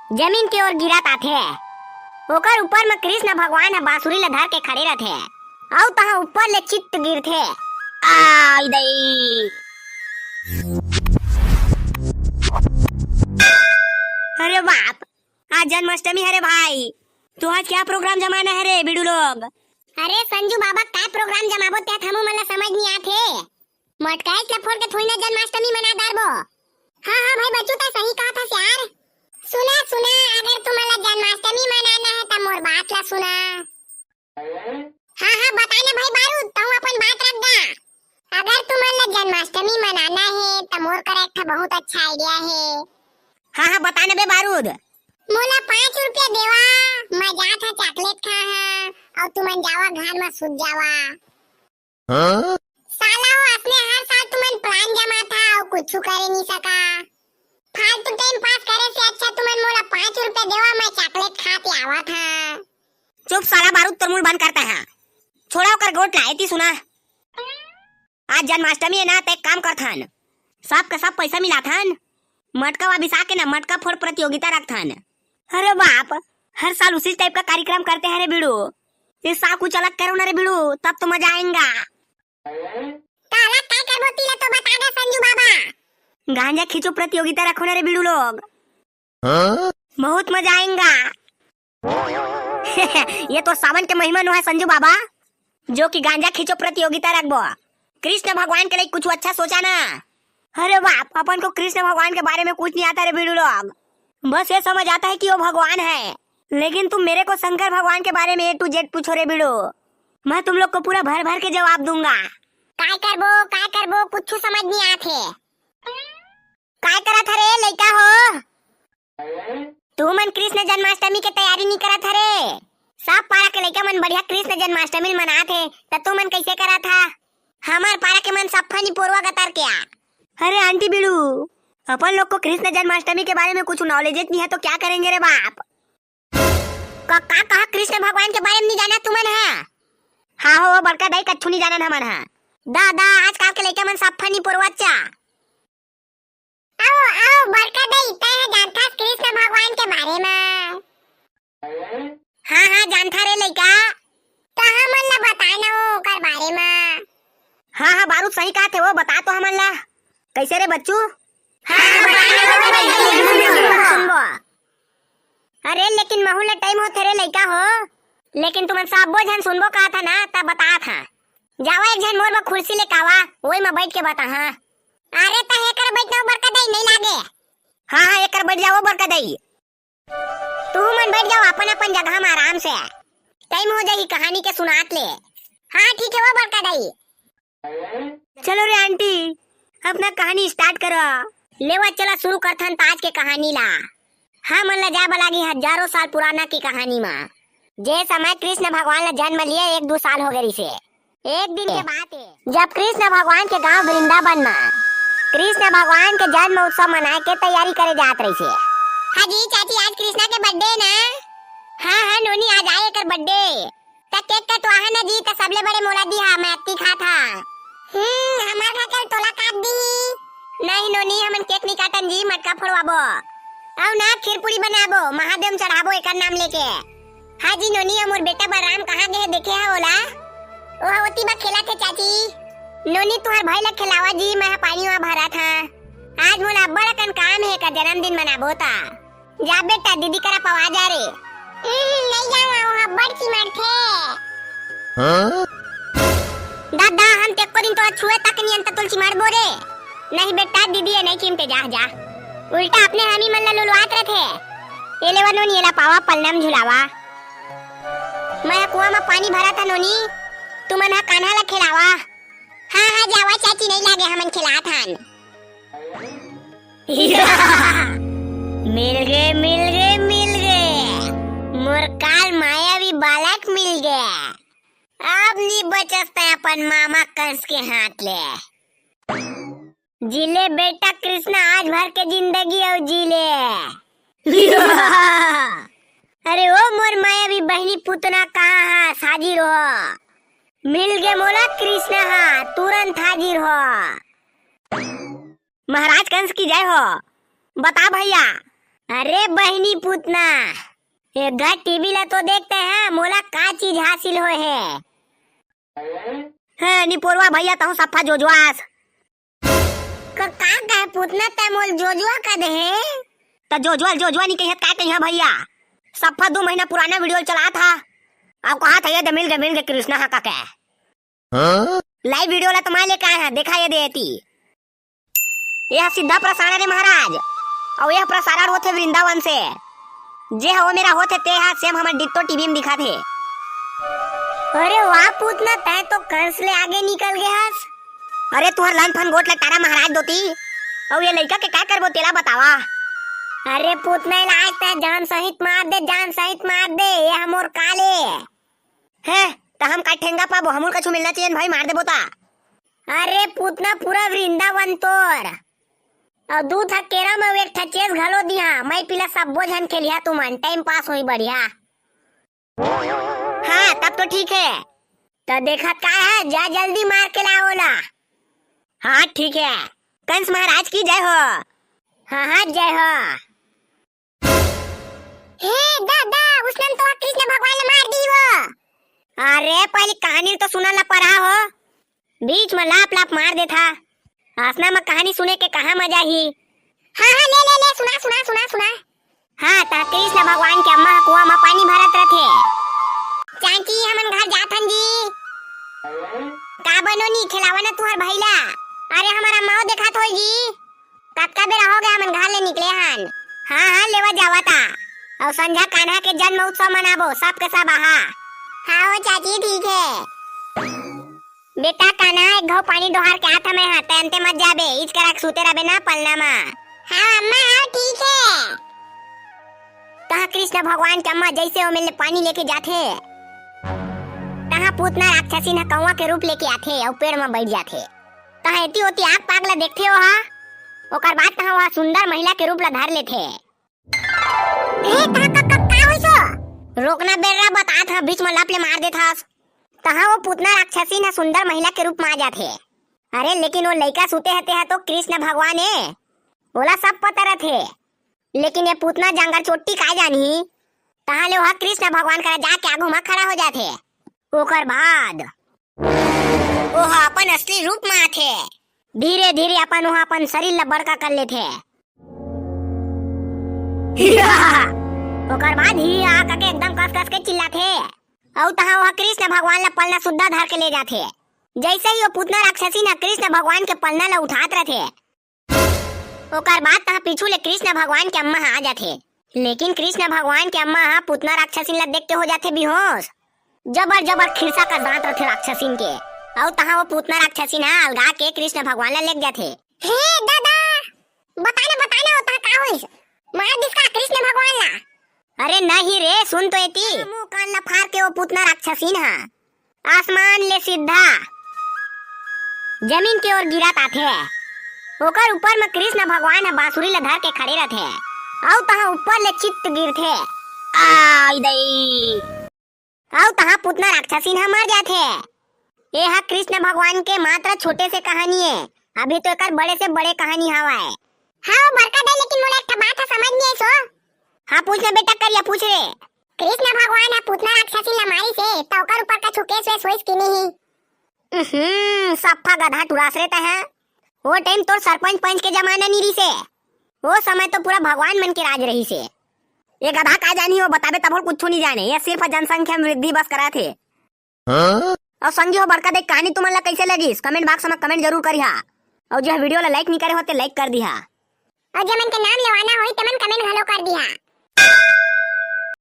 जमीन की ओर गिरत आथे। ओकर ऊपर में कृष्ण भगवान ह बांसुरी ला धर के खड़े रहथे अउ तहा ऊपर ले चित्त गिरथे। आई दई। अरे बाप, आज जन्माष्टमी है रे भाई। तू आज क्या प्रोग्राम जमाना है रे बिडू लोग? अरे संजू बाबा काय प्रोग्राम जमाबो त्यात हमू मन ला समझ नहीं आथे। मटकाए ला फोड़ के थोड़ी ना जन्माष्टमी मना दारबो। हाँ हाँ भाई बच्चू ता सही कहा था यार। सुना सुना, अगर तुम्हारा जन्माष्टमी मनाना है तो मोर बात ला सुना। हाँ हाँ बताना भाई बारूद, तू अपन बात रख दा। अगर तुम्हारा जन्माष्टमी मनाना है तो मोर कर एक बहुत अच्छा आइडिया है। हाँ हाँ बताना बे बारूद। मोला 5 रुपया देवा, मैं जात हा चॉकलेट खा हा और तुमन जावा घर में सुत जावा। हाँ? साला हो असने हर साल तुमन प्लान जमा था और कुछ करे नहीं सका। फालतू टाइम पास करे से अच्छा तुमन मोला 5 रुपया देवा, मैं चॉकलेट खा के आवा था। चुप साला बारूद, तोर मुंह बंद करता है। छोड़ा ओकर गोट लाए थी सुना। आज जन्माष्टमी है ना, ते काम करथन, सब का सब पैसा मिलाथन, मटका वा बिसा के ना मटका फोड़ प्रतियोगिता रखथन। अरे बाप, हर साल उसी टाइप का कार्यक्रम करते हैं रे बिडू। इस साल कुछ अलग करो ना रे बिडू, तब तो मजा आएगा। तो अलग क्या करबो तिला तो बता दे संजू बाबा। गांजा खींचो प्रतियोगिता रखो ना रे बिडू लोग। हाँ? बहुत मजा आएगा। ये तो सावन के महीना में है संजू बाबा, जो कि गांजा खींचो प्रतियोगिता रखबो। कृष्ण भगवान के लिए कुछ अच्छा सोचा ना। अरे बाप, अपन को कृष्ण भगवान के बारे में कुछ नहीं आता रे बिडू लोग। बस ये समझ आता है कि वो भगवान है, लेकिन तुम मेरे को शंकर भगवान के बारे में A to Z पूछो रे बिडू, मैं तुम लोग को पूरा भर भर के जवाब दूंगा। काय करबो कुछ समझ नहीं आथे। काय करत हरे लइका हो? तू मन कृष्ण जन्माष्टमी के तैयारी नहीं करत हरे? सब पारा के लइका मन बढ़िया कृष्ण जन्माष्टमी मनाथे, त तू मन कैसे करत था? हमार पारा के मन सब फनी पोरवा गतर क्या? अरे आंटी बिडू, अपन लोग को कृष्ण जन्माष्टमी के बारे में कुछ नॉलेज नहीं है तो क्या करेंगे रे बाप? का कहा कृष्ण भगवान के बारे में नहीं जाना तुमन है? हाँ हो बड़का दाई कछु नहीं जाना हमन है। दादा आजकल के लइका मन सब फनी पोरवाचा। आओ आओ बड़का दाई, तय जानता कृष्ण भगवान के बारे में? हाँ हाँ जानता रे लइका, तो हमन ला बताना हो ओकर बारे में। हाँ हाँ बारूद सही कहा थे, वो बता तो हमन ला। कैसे रे बच्चू? सुनबो। अरे लेकिन महू टाइम होते रे लइका हो, लेकिन तुमन सबो जन सुनबो कहा था ना, तब बता था। जावा एक जन मोर में कुर्सी ले कावा, ओई में बैठ के बता। हाँ अरे ता एकर बैठना बड़का दाई नहीं लागे। हाँ हाँ एकर बैठ जाओ बड़का दाई, तू मन बैठ जाओ अपन अपन जगह में आराम से। टाइम हो जाएगी कहानी के सुनात ले। हाँ ठीक है वो बड़का दाई। चलो रे आंटी, अपना कहानी स्टार्ट करो। लेवा चला शुरू करथन आज के कहानी ला। हाँ मन ला जा बलागी हजारों साल पुराना की कहानी में। जे समय कृष्ण भगवान ला जन्म लिए 1-2 साल हो गई से। एक दिन के बात है जब कृष्ण भगवान के गांव वृंदावन में कृष्ण भगवान के जन्म उत्सव मनाए के तैयारी करे जात रही से। हाँ जी चाची, आज कृष्णा के बर्थडे ना? हाँ हाँ नोनी आज आए कर बर्थडे। ता केक का तो आहा ना जी, ता सबले बड़े मोला दी हा, मैं अत्ती खा था। हमार खाकर तोला काट दी। नहीं नोनी हमन केक नहीं काटन जी, मटका फोड़वाबो और ना खीर पूरी बनाबो, महादेव चढ़ाबो एकर नाम लेके। हाँ जी नोनी, मोर बेटा बलराम कहाँ गए देखे है ओला? ओ होती बा खेला थे चाची। नोनी तुहार भाई ला खिलावा जी, मैं पानी वहाँ भरा था। आज मोला बड़ा कन काम है का जन्मदिन मनाबो ता। जा बेटा दीदी करा पवा जा रे। नहीं जावा वहाँ बड़ चिमड़ थे। हाँ? दादा हम ते को दिन तो छुए तक नहीं अंत तुलसी मार बोरे। नहीं बेटा दीदी है नहीं चिमटे जा जा, उल्टा अपने हमी मन ला लुलवात रथे। ये लेवा नोनी एला पावा पलनम झुलावा। मैं कुआं में पानी भरा था नोनी, तुमन हा कान्हा ला खिलावा। हाँ हाँ जावा चाची, नहीं लागे हमन खिलात हन। मिल गए मोर काल मायावी बालक मिल गया। अब नहीं बचता अपन मामा कंस के हाथ ले। जिले बेटा कृष्ण आज भर के जिंदगी और जिले। अरे ओ मोर मायावी बहनी पुतना कहाँ है, हाजिर हो। मिल गए मोला कृष्ण हा, तुरंत हाजिर हो। महाराज कंस की जय हो। बता भैया अरे बहनी पूतना ये घर टीवी ला तो देखते हैं, मोला का चीज हासिल होए है निपोरवा भैया तहु सफा जोजवास का कहे पूतना ते मोल जोजवा का दे त जोजवा नहीं कहत का कहिया भैया। सफा 2 महीना पुराना वीडियो चला था, अब कहा था ये मिल गए कृष्णा हा का क्या लाइव वीडियो ला तुम्हारे लेके आए हैं, देखा ये देती यह सीधा प्रसारण है महाराज, और यह प्रसारण होते वृंदावन से जे हो मेरा होते ते हा सेम हमर डिट्टो टीवी में दिखा थे। अरे वाह पूतना तय तो कंस ले आगे निकल गया हस। अरे तुहर लन फन गोट ले तारा महाराज दोती, और ये लड़का के क्या करबो तेला बतावा। अरे पूतना लाज तय जान सहित मार दे ये हमोर काले है त हम का ठेंगा पाबो, हमोर कछु मिलना चाहिए भाई, मार देबो ता। अरे पूतना पूरा वृंदावन तोर और दू था केरा में एक ठचेस घलो दिया, मैं पिला सब झन खेलिया तुमन टाइम पास होई बढ़िया। हाँ तब तो ठीक है, तो देखा का है जा जल्दी मार के लाओला। हाँ ठीक है, कंस महाराज की जय हो। हाँ जय हो। हे दादा उसने तो कृष्ण भगवान ने मार दी वो। अरे पहले कहानी तो सुना ला पड़ा हो, बीच में लाप मार दे था। आसना में कहानी सुने के कहा मजा ही। हाँ ले सुना। हाँ ता कृष्ण भगवान के अम्मा कुआं में पानी भरत रथे। चाची हमन घर जाथन जी, का बनोनी खिलावा ना तुहर भैला। अरे हमारा माँ देखा तो जी, कतका बेरा हो गया हमन घर ले निकले हन। हाँ लेवा जावा ता, और संध्या कान्हा के जन्म उत्सव मनाबो सब के सब आहा। हाँ चाची ठीक है। बेटा कान्हा एक घाव पानी डोहार के आता मैं हाथे अंते मत जाबे, इच करक सूते रबे ना पलना मा। हाँ अम्मा हाँ ठीक है। तहा कृष्ण भगवान के अम्मा जैसे वो मिलने पानी लेके जाथे, तहा पूतना राक्षसी न कौवा के रूप लेके आथे और पेड़ में बैठ जाथे। तहा एती होती आग पागला देखथे हो हा, ओकर बाद तहा वह सुंदर महिला के रूप ला धर लेथे। ए तहा का होइसो रोकना बेरा बता था, बीच में लाप ले मार देथास। तहा वो पूतना राक्षसी न सुंदर महिला के रूप में आ जाथे। अरे लेकिन वो लड़का सूते हते है तो कृष्ण भगवान है बोला सब पता रथे, लेकिन ये पूतना जंगल चोटी का जानी। तहा ले वह कृष्ण भगवान करा जाके आगू में खड़ा हो जाथे। ओकर बाद ओह अपन असली रूप में आथे, धीरे धीरे अपन शरीर ला बड़का कर लेथे। ओकर बाद ही आका के एकदम कस के चिल्लाथे, और तहा वह कृष्ण भगवान ला पलना सुद्धा धर के ले जाथे। जैसे ही वो पूतना राक्षसी ना कृष्ण भगवान के पलना ला उठात रथे, ओकर बाद तहा पीछू ले कृष्ण भगवान के अम्मा आ जाथे। लेकिन कृष्ण भगवान के अम्मा पूतना राक्षसी ला देख के हो जाथे बेहोश। जबर खिरसा का दांत रथे राक्षसीन के, और तहा वो पूतना राक्षसी ना अलगा के कृष्ण भगवान ला लेक जाथे। हे दादा बताना होता का होइस, मार दिसका कृष्ण भगवान ला। अरे नहीं रे सुन तो एती, मुंह कान ला फाड़ के वो पूतना राक्षसीन हा आसमान ले सीधा जमीन की ओर गिरत आथे। ओकर ऊपर में कृष्ण भगवान हा बांसुरी ला धर के खड़े रहथे, और तहा ऊपर ले चित्त गिरथे। आई दई और तहा पूतना राक्षसीन हा मर जाथे। ये हा कृष्ण भगवान के मात्र छोटे से कहानी है, अभी तो एकर बड़े से बड़े कहानी हवाए। हाँ बड़का दे, लेकिन मोला एक बात समझ नहीं आई सो। हाँ पूछना बेटा करिया पूछ रे। कृष्ण भगवान है पूतना राक्षसी ला मारी से तो ओकर ऊपर का छुकेस वे सोइस की नहीं। सफा गधा टुरास रहता है। वो टाइम तो सरपंच पंच के जमाना नहीं रही से, वो समय तो पूरा भगवान मन के राज रही से। ये गधा का जानी हो बताबे तब कुछ नहीं जाने, ये सिर्फ जनसंख्या में वृद्धि बस करा थे। और संगी हो बड़का देख कहानी तुम्हारा कैसे लगी कमेंट बॉक्स में कमेंट जरूर करिहा, और जो वीडियो ला लाइक नहीं करे होते लाइक कर दिहा, और जमन के नाम लेवाना होई तमन कमेंट घलो कर दिहा।